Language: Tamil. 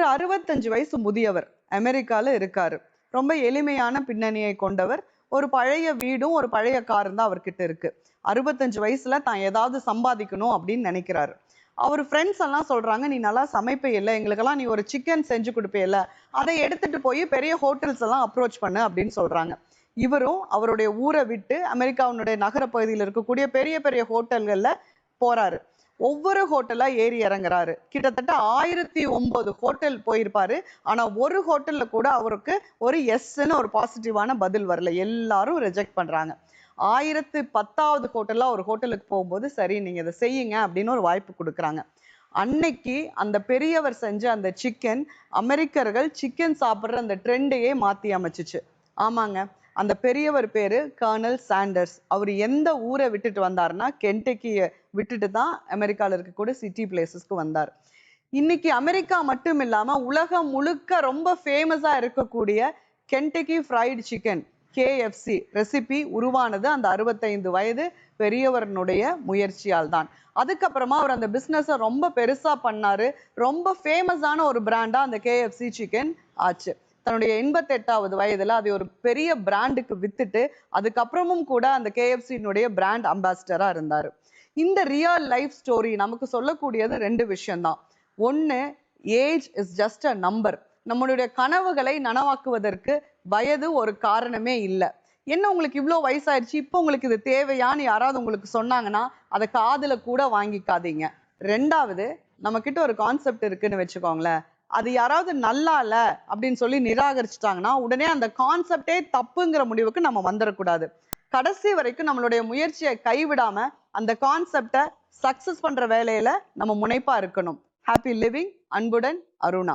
ஒரு 65 வயசு முதியவர் அமெரிக்கால இருக்காரு. ரொம்ப எளிமையான பின்னணியை கொண்டவர். ஒரு பழைய வீடும் ஒரு பழைய காரும் தான் அவர்கிட்ட இருக்கு. 65 வயசுல தான் ஏதாவது சம்பாதிக்கணும் அப்படின்னு நினைக்கிறாரு. அவர் ஃப்ரெண்ட்ஸ் எல்லாம் சொல்றாங்க, நீ நல்லா சமைப்பையில்ல, எங்களுக்கெல்லாம் நீ ஒரு சிக்கன் செஞ்சு கொடுப்பையில்ல, அதை எடுத்துட்டு போய் பெரிய ஹோட்டல்ஸ் எல்லாம் அப்ரோச் பண்ணு அப்படின்னு சொல்றாங்க. இவரும் அவருடைய ஊரை விட்டு அமெரிக்காவுடைய நகர பகுதியில் இருக்கக்கூடிய பெரிய பெரிய ஹோட்டல்கள்ல போறாரு. ஒவ்வொரு ஹோட்டலா ஏறி இறங்குறாரு. கிட்டத்தட்ட 1009 ஹோட்டல் போயிருப்பாரு. ஆனா ஒரு ஹோட்டல்ல கூட அவருக்கு ஒரு எஸ்ன்னு ஒரு பாசிட்டிவான பதில் வரல. எல்லாரும் ரிஜெக்ட் பண்றாங்க. 1010வது ஹோட்டலா ஒரு ஹோட்டலுக்கு போகும்போது சரி நீங்க இதை செய்யுங்க அப்படின்னு ஒரு வாய்ப்பு கொடுக்குறாங்க. அன்னைக்கு அந்த பெரியவர் செஞ்ச அந்த சிக்கன் அமெரிக்கர்கள் சிக்கன் சாப்பிடுற அந்த ட்ரெண்டையே மாத்தி அமைச்சிச்சு. ஆமாங்க, அந்த பெரியவர் பேரு கர்னல் சாண்டர்ஸ். அவர் எந்த ஊரை விட்டுட்டு வந்தாருன்னா கென்டக்கியை விட்டுட்டு தான் அமெரிக்கால இருக்கக்கூடிய சிட்டி பிளேசஸ்க்கு வந்தார். இன்னைக்கு அமெரிக்கா மட்டும் இல்லாம உலகம் முழுக்க ரொம்ப ஃபேமஸா இருக்கக்கூடிய Kentucky fried chicken KFC recipe உருவானது அந்த 65 வயது பெரியவரனுடைய முயற்சியால் தான். அதுக்கப்புறமா அவர் அந்த பிசினஸை ரொம்ப பெருசா பண்ணாரு. ரொம்ப ஃபேமஸான ஒரு பிராண்டா அந்த KFC சிக்கன் ஆச்சு. தன்னுடைய 88வது வயதுல அதை ஒரு பெரிய பிராண்டுக்கு வித்துட்டு அதுக்கப்புறமும் கூட அந்த KFC-னுடைய பிராண்ட் அம்பாசிடரா இருந்தாரு. இந்த ரியல் லைஃப் ஸ்டோரி நமக்கு சொல்லக்கூடியது 2 விஷயம்தான். ஒண்ணு, age is just a number. நம்மளுடைய கனவுகளை நனவாக்குவதற்கு வயது ஒரு காரணமே இல்லை. என்ன உங்களுக்கு இவ்வளோ வயசாயிடுச்சு, இப்போ உங்களுக்கு இது தேவையான்னு யாராவது உங்களுக்கு சொன்னாங்கன்னா அதை காதுல கூட வாங்கிக்காதீங்க. 2வது, நம்ம கிட்ட ஒரு கான்செப்ட் இருக்குன்னு வச்சுக்கோங்களேன், அது யாராவது நல்லா இல்ல அப்படின்னு சொல்லி நிராகரிச்சுட்டாங்கன்னா உடனே அந்த கான்செப்டே தப்புங்கிற முடிவுக்கு நம்ம வந்துடக்கூடாது. கடைசி வரைக்கும் நம்மளுடைய முயற்சியை கைவிடாம அந்த கான்செப்டை சக்சஸ் பண்ற வேலையில நம்ம முனைப்பா இருக்கணும். Happy living. அன்புடன் அருணா.